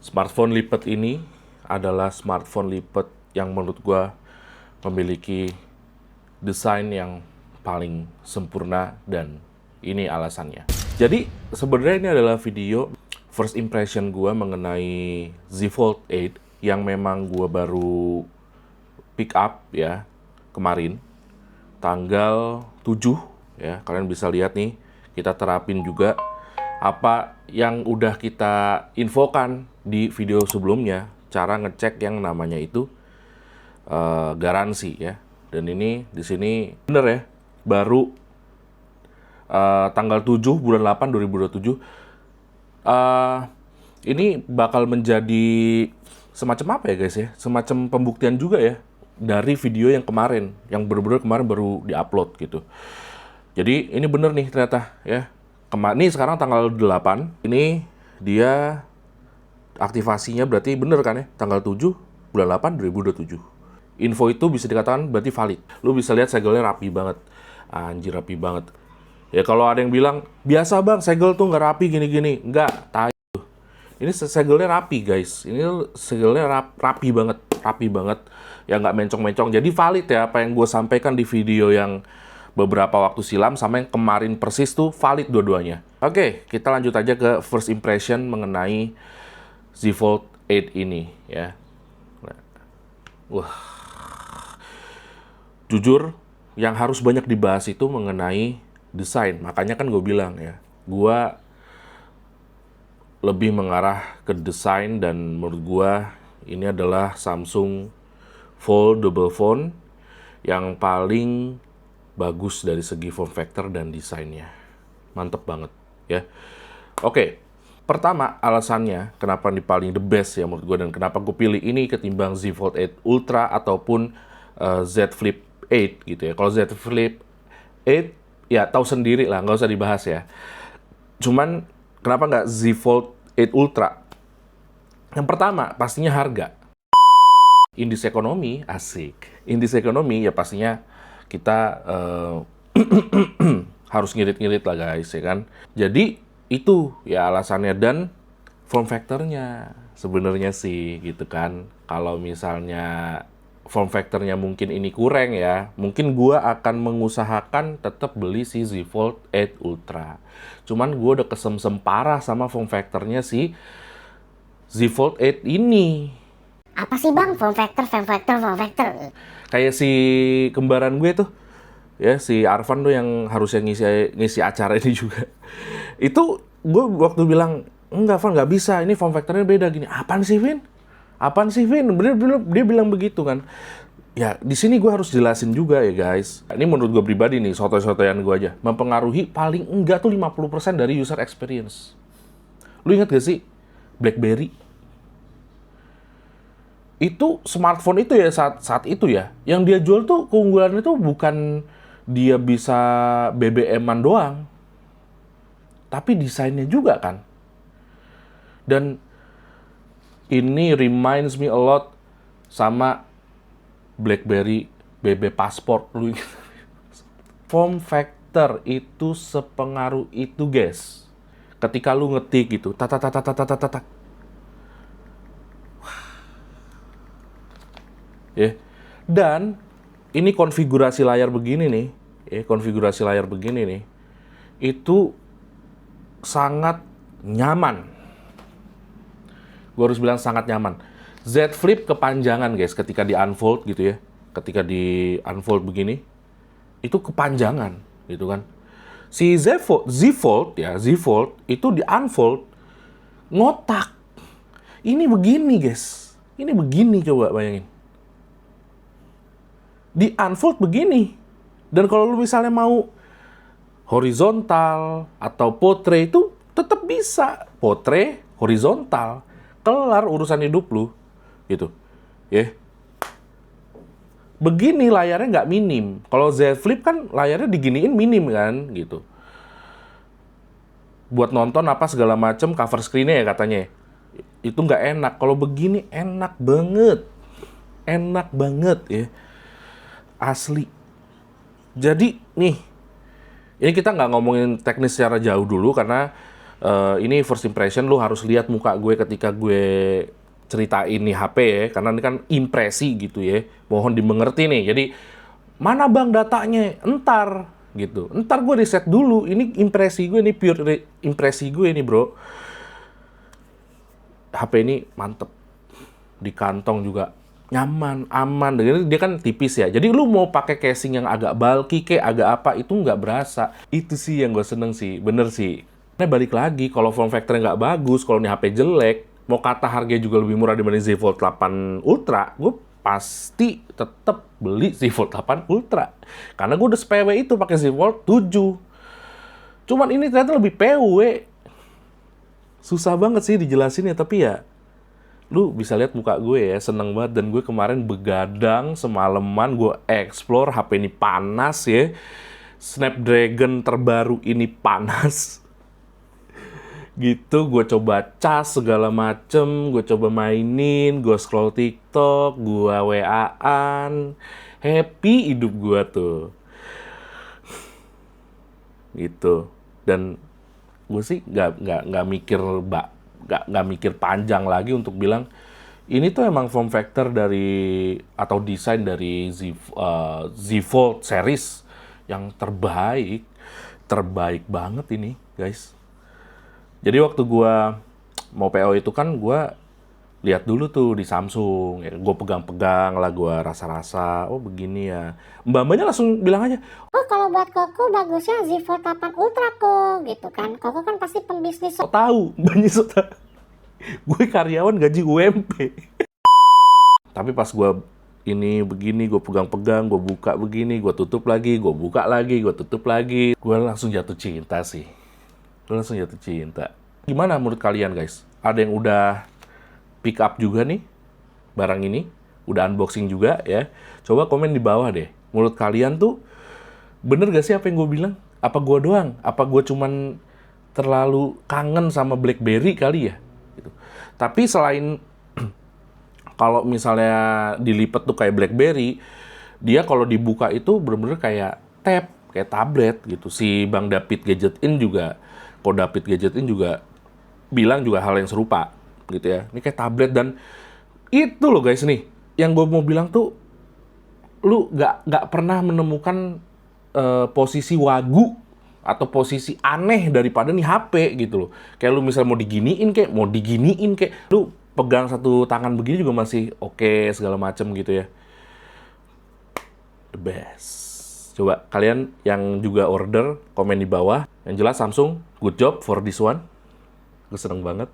Smartphone lipat ini adalah smartphone lipat yang menurut gua memiliki desain yang paling sempurna dan ini alasannya. Jadi sebenarnya ini adalah video first impression gua mengenai Z Fold 8 yang memang gua baru pick up ya kemarin tanggal 7 ya. Kalian bisa lihat nih, kita terapin juga apa yang udah kita infokan di video sebelumnya, cara ngecek yang namanya itu garansi ya. Dan ini di sini bener ya, baru tanggal 7 bulan 8 2027. Ini bakal menjadi semacam apa ya guys ya? Semacam pembuktian juga ya dari video yang kemarin, yang bener-bener kemarin baru diupload gitu. Jadi ini bener nih ternyata ya. Ini sekarang tanggal 8, ini dia aktivasinya berarti bener kan ya, tanggal 7 bulan 8 2027. Info itu bisa dikatakan berarti valid. Lu bisa lihat segelnya rapi banget. Anjir, rapi banget. Ya kalau ada yang bilang, biasa bang, segel tuh nggak rapi gini-gini. Nggak, tai. Ini segelnya rapi guys. Ini segelnya rapi banget. Rapi banget. Ya nggak mencong-mencong. Jadi valid ya apa yang gue sampaikan di video yang beberapa waktu silam sama yang kemarin persis tuh valid dua-duanya. Oke, kita lanjut aja ke first impression mengenai Z Fold 8 ini ya. Wah. Jujur, yang harus banyak dibahas itu mengenai desain. Makanya kan gue bilang ya, gue lebih mengarah ke desain dan menurut gue ini adalah Samsung foldable phone yang paling bagus dari segi form factor dan desainnya. Mantep banget ya. Oke, pertama alasannya kenapa ini paling the best ya menurut gue dan kenapa gue pilih ini ketimbang Z Fold 8 Ultra ataupun Z Flip 8 gitu ya. Kalau Z Flip 8 ya tahu sendiri lah, nggak usah dibahas ya. Cuman kenapa nggak Z Fold 8 Ultra? Yang pertama pastinya harga. Indis ekonomi, asik. Indis ekonomi ya pastinya kita harus ngirit-ngirit lah guys ya kan. Jadi itu ya alasannya dan form factornya sebenarnya sih gitu kan. Kalau misalnya form factornya mungkin ini kurang ya, mungkin gua akan mengusahakan tetap beli si Z Fold 8 Ultra. Cuman gua udah kesemsem parah sama form factornya si Z Fold 8 ini. Apa sih bang, form factor? Kayak si kembaran gue tuh, ya si Arvan tuh yang harusnya ngisi acara ini juga. Itu gue waktu bilang, enggak Van, nggak bisa, ini form factornya beda gini. Apaan sih Vin? Dia bilang begitu kan. Ya di sini gue harus jelasin juga ya guys. Ini menurut gue pribadi nih, sotoy-sotoyan gue aja. Mempengaruhi paling enggak tuh 50% dari user experience. Lu ingat gak sih BlackBerry? Itu smartphone itu ya saat itu ya, yang dia jual tuh keunggulan itu bukan dia bisa BBM-an doang, tapi desainnya juga kan. Dan ini reminds me a lot sama BlackBerry BB Passport. Lu ingat? Form factor itu sepengaruh itu guys. Ketika lu ngetik gitu, tak. Ya. Dan ini konfigurasi layar begini nih, konfigurasi layar begini nih, itu sangat nyaman. Gue harus bilang sangat nyaman. Z Flip kepanjangan guys, ketika di unfold gitu ya, ketika di unfold begini, itu kepanjangan gitu kan. Si Z Fold itu di unfold ngotak. Ini begini guys, ini begini coba bayangin. Di unfold begini. Dan kalau lu misalnya mau horizontal atau portrait itu tetap bisa. Portrait, horizontal. Kelar urusan hidup lu. Gitu. Ya. Begini layarnya nggak minim. Kalau Z Flip kan layarnya diginiin minim kan. Gitu. Buat nonton apa segala macem cover screen-nya ya katanya. Itu nggak enak. Kalau begini enak banget. Enak banget ya. Asli. Jadi nih, ini kita nggak ngomongin teknis secara jauh dulu karena Ini first impression, lu harus lihat muka gue ketika gue ceritain nih HP ya, karena ini kan impresi gitu ya. Mohon dimengerti nih. Jadi, mana bang datanya? Entar gitu. Entar gue riset dulu. Ini impresi gue, ini pure impresi gue nih bro. HP ini mantep. Di kantong juga nyaman, aman. Dia kan tipis ya. Jadi lu mau pakai casing yang agak bulky, kayak agak apa, itu nggak berasa. Itu sih yang gue seneng sih. Bener sih. Nah balik lagi, kalau form factor-nya nggak bagus, kalau ini HP jelek, mau kata harganya juga lebih murah dibanding Z Fold 8 Ultra, gue pasti tetap beli Z Fold 8 Ultra. Karena gue udah PW itu pakai Z Fold 7. Cuman ini ternyata lebih PW. Susah banget sih dijelasinnya, tapi ya lu bisa lihat muka gue ya, seneng banget. Dan gue kemarin begadang semalaman, gue explore, HP ini panas ya. Snapdragon terbaru ini panas. Gitu, gue coba cas segala macem, gue coba mainin, gue scroll TikTok, gue WA-an, happy hidup gue tuh. Gitu. Dan gue sih nggak mikir panjang lagi untuk bilang ini tuh emang form factor dari atau desain dari Z Fold series yang terbaik banget ini guys. Jadi waktu gue mau PO itu kan gue lihat dulu tuh di Samsung, ya, gue pegang-pegang lah, gue rasa-rasa, oh begini ya. Mbak-mbaknya langsung bilang aja, Oh, kalau buat Koko bagusnya Z Fold 8 Ultra kok, gitu kan. Koko kan pasti pembisnis. so tahu, mbaknya so tahu. Gue karyawan gaji UMP. Tapi pas gue ini begini, gue pegang-pegang, gue buka begini, gue tutup lagi, gue buka lagi, gue tutup lagi. Gue langsung jatuh cinta sih. Gimana menurut kalian guys? Ada yang udah pick up juga nih barang ini? Udah unboxing juga ya? Coba komen di bawah deh. Menurut kalian tuh bener gak sih apa yang gue bilang? Apa gue doang? Apa gue cuman terlalu kangen sama BlackBerry kali ya? Gitu. Tapi selain kalau misalnya dilipat tuh kayak BlackBerry, dia kalau dibuka itu bener-bener kayak tab, kayak tablet gitu. Si Bang David Gadget In juga, David Gadget In juga bilang juga hal yang serupa gitu ya. Ini kayak tablet. Dan itu loh guys nih, yang gue mau bilang tuh, lu nggak pernah menemukan posisi wagu atau posisi aneh daripada nih HP gitu loh. Kayak lu misal mau diginiin kayak lu pegang satu tangan begini juga masih oke segala macem gitu ya. The best. Coba kalian yang juga order komen di bawah. Yang jelas Samsung good job for this one. Gue seneng banget.